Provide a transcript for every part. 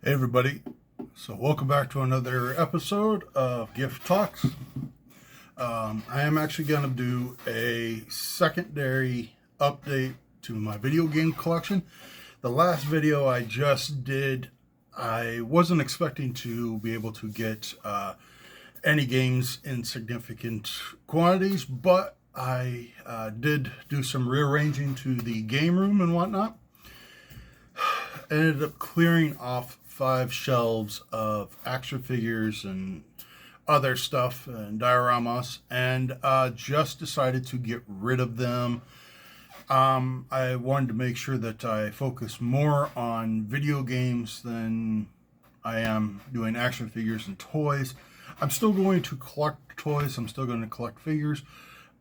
Hey everybody, so welcome back to another episode of Gift Talks. I am actually going to do a secondary update to my video game collection. The last video I just did, I wasn't expecting to be able to get any games in significant quantities, but I did do some rearranging to the game room and whatnot. Ended up clearing off 5 shelves of action figures and other stuff and dioramas, and just decided to get rid of them. I wanted to make sure that I focus more on video games than I am doing action figures and toys. I'm still going to collect toys, I'm still going to collect figures.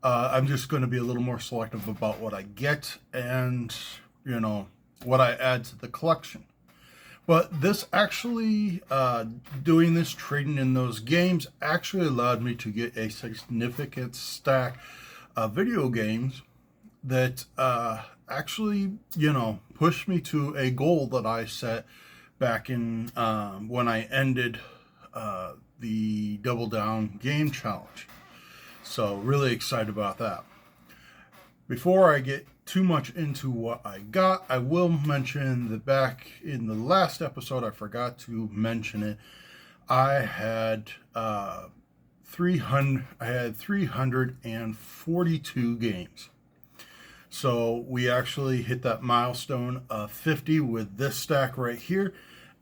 I'm just going to be a little more selective about what I get and, what I add to the collection. But this actually, doing this, trading in those games, actually allowed me to get a significant stack of video games that actually, pushed me to a goal that I set back in when I ended the Double Down Game Challenge. So really excited about that. Before I get too much into what I got, I will mention that back in the last episode, I forgot to mention it, I had 342 games. So we actually hit that milestone of 50 with this stack right here,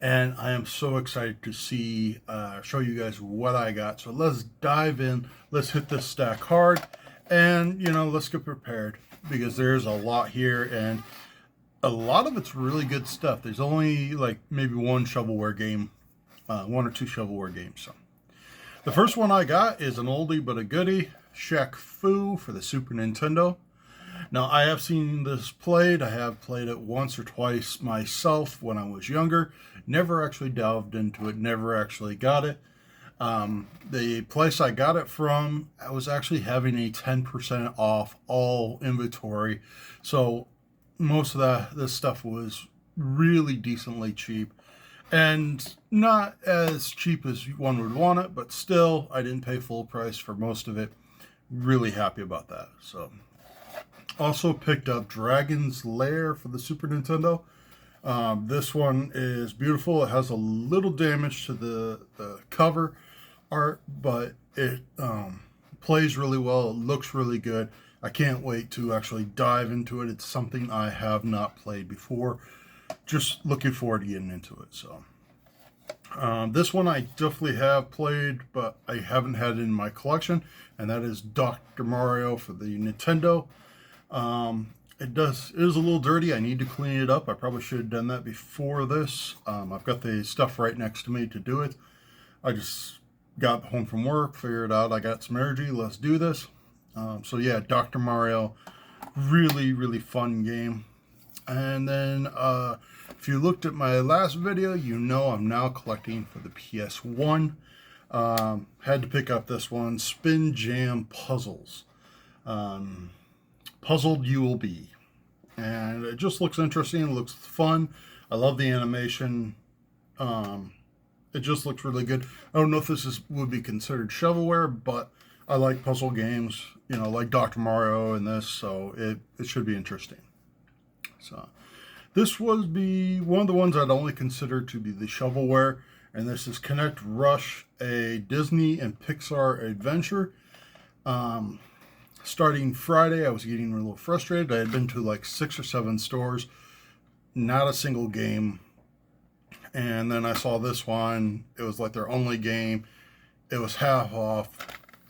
and I am so excited to show you guys what I got. So let's dive in, let's hit this stack hard, and let's get prepared, because there's a lot here, and a lot of it's really good stuff. There's only like maybe one shovelware game, one or two shovelware games. So the first one I got is an oldie but a goodie, Shaq Fu for the Super Nintendo. Now, I have seen this played. I have played it once or twice myself when I was younger. Never actually delved into it, never actually got it. The place I got it from, I was actually having a 10% off all inventory. So most of this stuff was really decently cheap, and not as cheap as one would want it, but still, I didn't pay full price for most of it. Really happy about that. So also picked up Dragon's Lair for the Super Nintendo. This one is beautiful. It has a little damage to the cover art, but it plays really well. It looks really good. I can't wait to actually dive into it. It's something I have not played before. Just looking forward to getting into it. So this one I definitely have played, but I haven't had it in my collection, and that is Dr. Mario for the Nintendo. It is a little dirty. I need to clean it up. I probably should have done that before this. I've got the stuff right next to me to do it. I just got home from work, figured out I got some energy, let's do this. So yeah, Dr. Mario, really, really fun game. And then if you looked at my last video, I'm now collecting for the PS1. Had to pick up this one, Spin Jam Puzzles. Puzzled You Will Be. And it just looks interesting, it looks fun. I love the animation. It just looks really good. I don't know if this would be considered shovelware, but I like puzzle games, like Dr. Mario and this, so it should be interesting. So this would be one of the ones I'd only consider to be the shovelware, and this is Connect Rush, a Disney and Pixar adventure. Starting Friday, I was getting a little frustrated. I had been to like 6 or 7 stores, not a single game. And then I saw this one. It was like their only game. It was half off.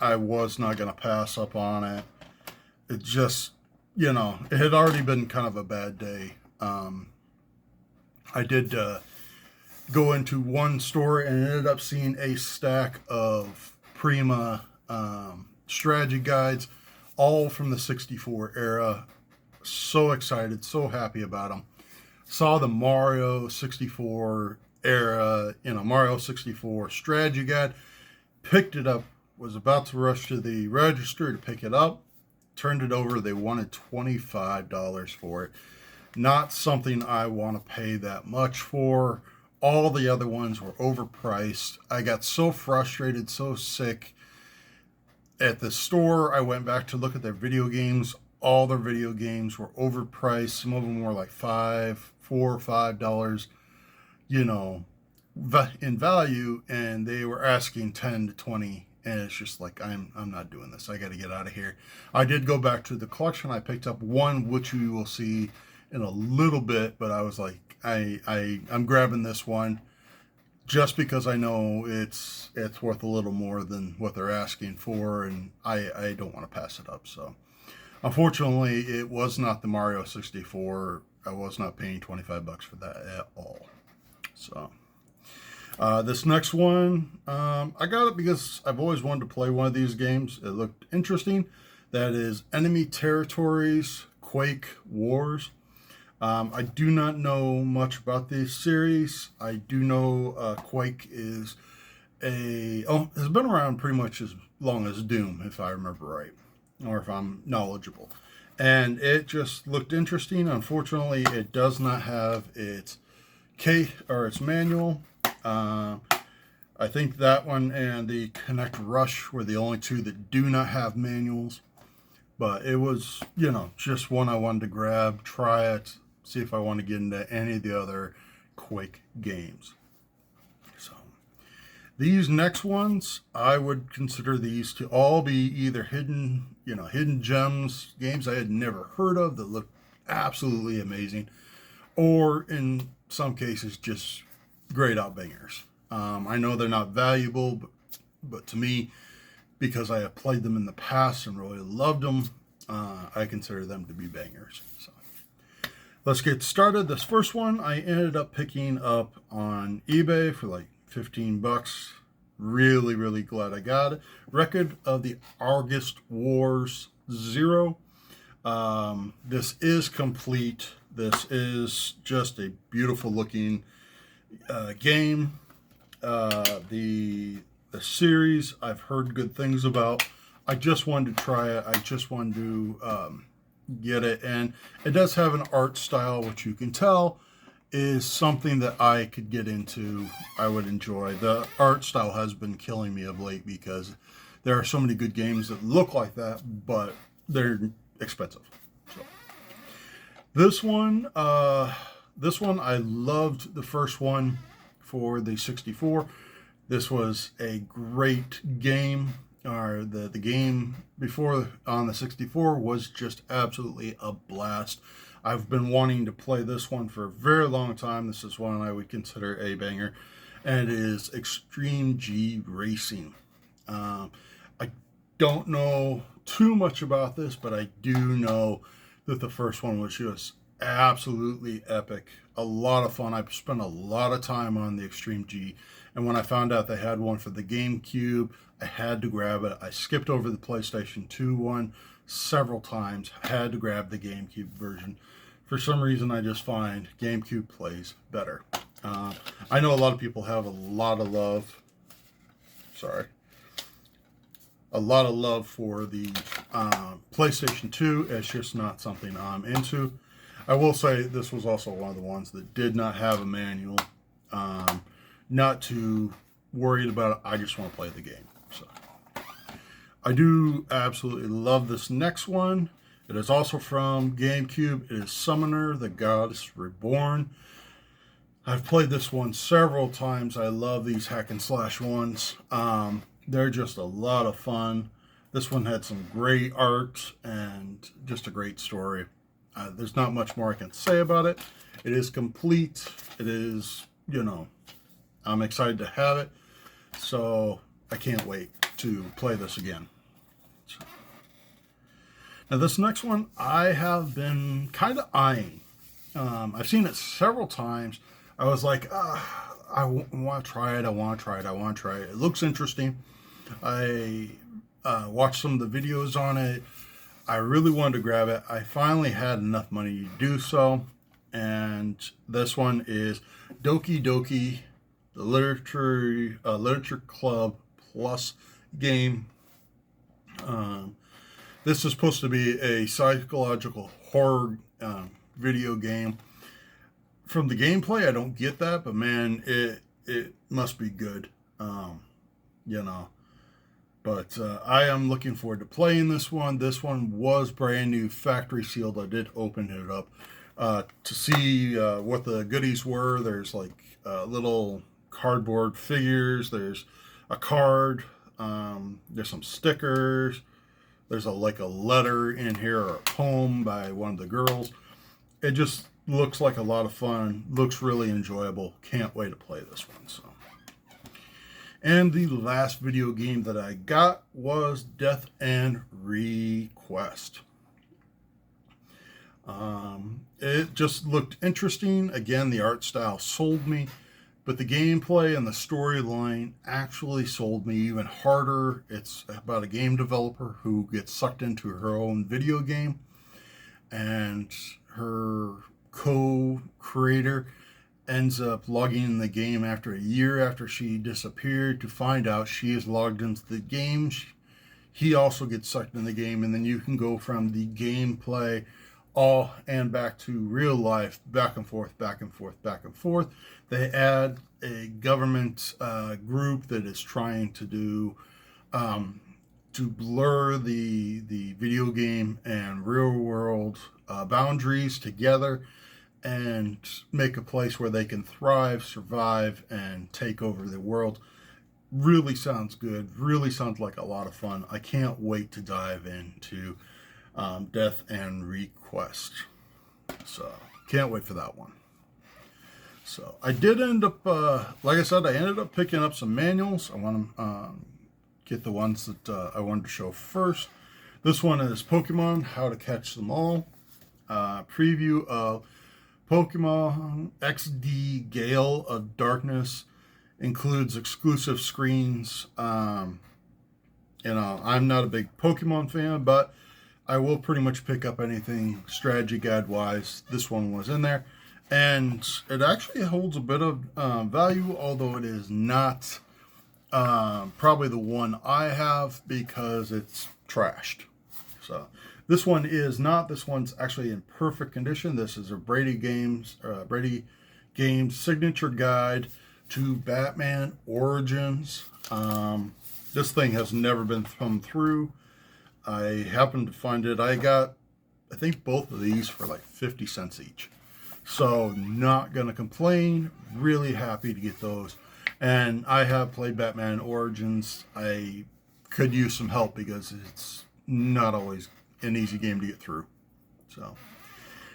I was not going to pass up on it. It just, it had already been kind of a bad day. I did go into one store and ended up seeing a stack of Prima strategy guides, all from the 64 era. So excited, so happy about them. Saw the Mario 64 era, Mario 64 strategy guide, picked it up, was about to rush to the register to pick it up, turned it over. They wanted $25 for it. Not something I want to pay that much for. All the other ones were overpriced. I got so frustrated, so sick. At the store, I went back to look at their video games. All their video games were overpriced. Some of them were like $4 or $5, you know, in value, and they were asking 10 to 20. And it's just like, I'm not doing this. I got to get out of here. I did go back to the collection. I picked up one, which you will see in a little bit, but I was like, I'm grabbing this one just because I know it's worth a little more than what they're asking for, and I don't want to pass it up. So unfortunately, it was not the Mario 64. I was not paying 25 bucks for that at all. So this next one, I got it because I've always wanted to play one of these games. It looked interesting. That is Enemy Territories Quake Wars. I do not know much about this series. I do know Quake has been around pretty much as long as Doom, if I remember right, or if I'm knowledgeable. And it just looked interesting. Unfortunately, it does not have its its manual. I think that one and the Connect Rush were the only two that do not have manuals. But it was, just one I wanted to grab, try it, see if I want to get into any of the other Quake games. So these next ones, I would consider these to all be either hidden gems, games I had never heard of that looked absolutely amazing, or in some cases just great out bangers. I know they're not valuable, but to me, because I have played them in the past and really loved them, I consider them to be bangers. So let's get started. This first one I ended up picking up on eBay for like 15 bucks. Really, really glad I got it. Record of the August Wars 0. This is complete. This is just a beautiful looking game. The series I've heard good things about. I just wanted to try it. I just wanted to get it, and it does have an art style which you can tell is something that I could get into. I would enjoy. The art style has been killing me of late because there are so many good games that look like that, but they're expensive. So this one I loved the first one for the 64. This was a great game. The game before on the 64 was just absolutely a blast. I've been wanting to play this one for a very long time. This is one I would consider a banger, and it is Extreme G Racing. I don't know too much about this, but I do know that the first one was just absolutely epic. A lot of fun. I spent a lot of time on the Extreme G, and when I found out they had one for the GameCube, I had to grab it. I skipped over the PlayStation 2 one several times. I had to grab the GameCube version. For some reason, I just find GameCube plays better. I know a lot of people have a lot of love for the PlayStation 2. It's just not something I'm into. I will say this was also one of the ones that did not have a manual. Not too worried about it. I just want to play the game. So I do absolutely love this next one. It is also from GameCube. It is Summoner, the Goddess Reborn. I've played this one several times. I love these hack and slash ones. They're just a lot of fun. This one had some great art and just a great story. There's not much more I can say about it. It is complete. It is, I'm excited to have it. So I can't wait to play this again. Now this next one I have been kind of eyeing. I've seen it several times. I was like, I want to try it. I want to try it. It looks interesting. I watched some of the videos on it. I really wanted to grab it. I finally had enough money to do so. And this one is Doki Doki, the Literature Club Plus game. This is supposed to be a psychological horror video game. From the gameplay, I don't get that, but man, it must be good. You know. But I am looking forward to playing this one. This one was brand new, factory sealed. I did open it up to see what the goodies were. There's like little cardboard figures. There's a card. There's some stickers. There's like a letter in here, or a poem by one of the girls. It just looks like a lot of fun. Looks really enjoyable. Can't wait to play this one. So. And the last video game that I got was Death and Request. It just looked interesting. Again, the art style sold me, but the gameplay and the storyline actually sold me even harder. It's about a game developer who gets sucked into her own video game, and her co-creator ends up logging in the game after a year after she disappeared to find out she is logged into the game. He also gets sucked in the game, and then you can go from the gameplay all and back to real life, back and forth, back and forth, back and forth. They add a government group that is trying to do to blur the video game and real world boundaries together, and make a place where they can thrive, survive, and take over the world. Really sounds good. Really sounds like a lot of fun. I can't wait to dive into Death and Request. So, can't wait for that one. So, I did end up, like I said, I ended up picking up some manuals. I want to get the ones that I wanted to show first. This one is Pokemon, How to Catch Them All. Preview of Pokemon XD Gale of Darkness. Includes exclusive screens. I'm not a big Pokemon fan, but I will pretty much pick up anything strategy guide wise. This one was in there, and it actually holds a bit of value, although it is not probably the one I have because it's trashed. So this one is not. This one's actually in perfect condition. This is a Brady Games signature guide to Batman Origins. This thing has never been thumbed through. I happened to find it. I got, I think, both of these for like 50 cents each. So not gonna complain. Really happy to get those. And I have played Batman Origins. I could use some help because it's not always an easy game to get through. So,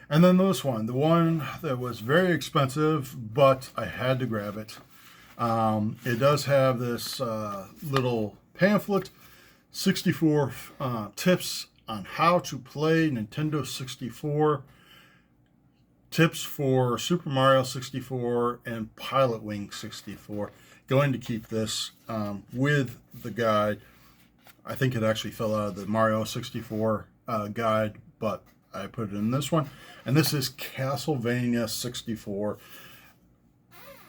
and then this one, the one that was very expensive, but I had to grab it. It does have this little pamphlet, 64 tips on how to play Nintendo 64, tips for Super Mario 64 and Pilot Wing 64. Going to keep this with the guide. I think it actually fell out of the Mario 64 guide, but I put it in this one. And this is Castlevania 64.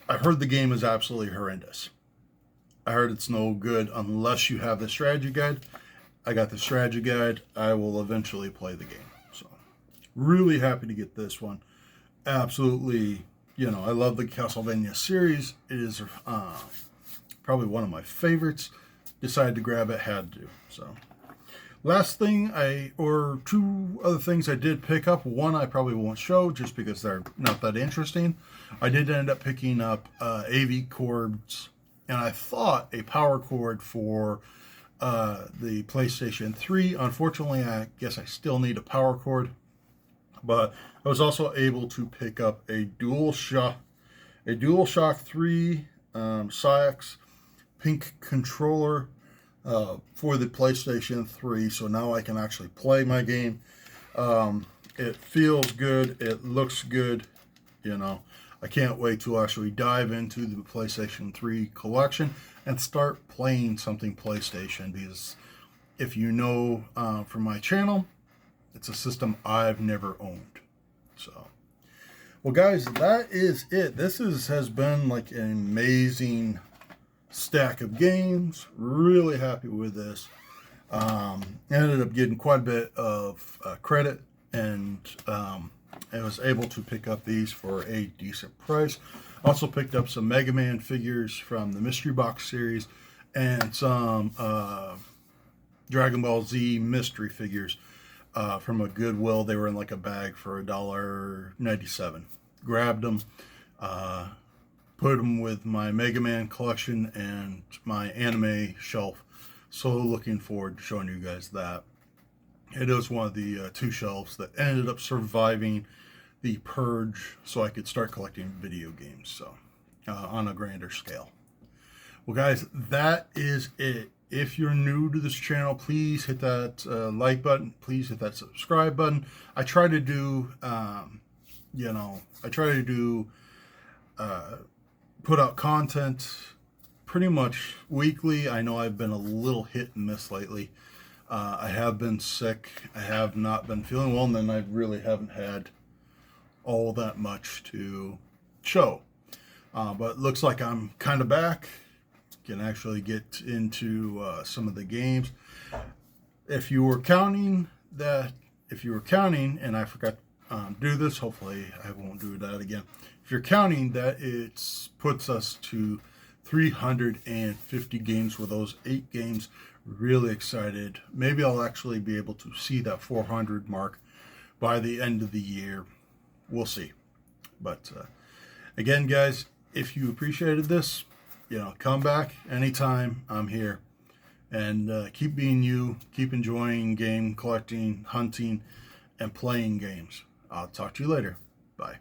I heard the game is absolutely horrendous. I heard it's no good unless you have the strategy guide. I got the strategy guide. I will eventually play the game. So, really happy to get this one. Absolutely, I love the Castlevania series. It is probably one of my favorites. Decided to grab it, had to. So, last thing, two other things I did pick up. One I probably won't show just because they're not that interesting. I did end up picking up AV cords, and I thought a power cord for the PlayStation 3. Unfortunately, I guess I still need a power cord, but I was also able to pick up a DualShock 3 Syx pink controller for the PlayStation 3, so now I can actually play my game. It feels good, it looks good, I can't wait to actually dive into the PlayStation 3 collection and start playing something PlayStation, because if you know from my channel, it's a system I've never owned. So, well guys, that is it. This has been like an amazing stack of games. Really happy with this. Ended up getting quite a bit of credit and I was able to pick up these for a decent price. Also picked up some Mega Man figures from the Mystery Box series and some Dragon Ball Z mystery figures from a Goodwill. They were in like a bag for $1.97. Grabbed them, put them with my Mega Man collection and my anime shelf. So looking forward to showing you guys that. It is one of the two shelves that ended up surviving the purge, so I could start collecting video games. So on a grander scale. Well, guys, that is it. If you're new to this channel, please hit that like button. Please hit that subscribe button. I try to do, put out content pretty much weekly. I know I've been a little hit and miss lately. I have been sick. I have not been feeling well, and then I really haven't had all that much to show. But it looks like I'm kind of back. Can actually get into some of the games. If you were counting, and I forgot to do this, hopefully I won't do that again. If you're counting that, it puts us to 350 games with those 8 games. Really excited. Maybe I'll actually be able to see that 400 mark by the end of the year. We'll see. But again, guys, if you appreciated this, come back anytime. I'm here. And keep being you. Keep enjoying game collecting, hunting, and playing games. I'll talk to you later. Bye.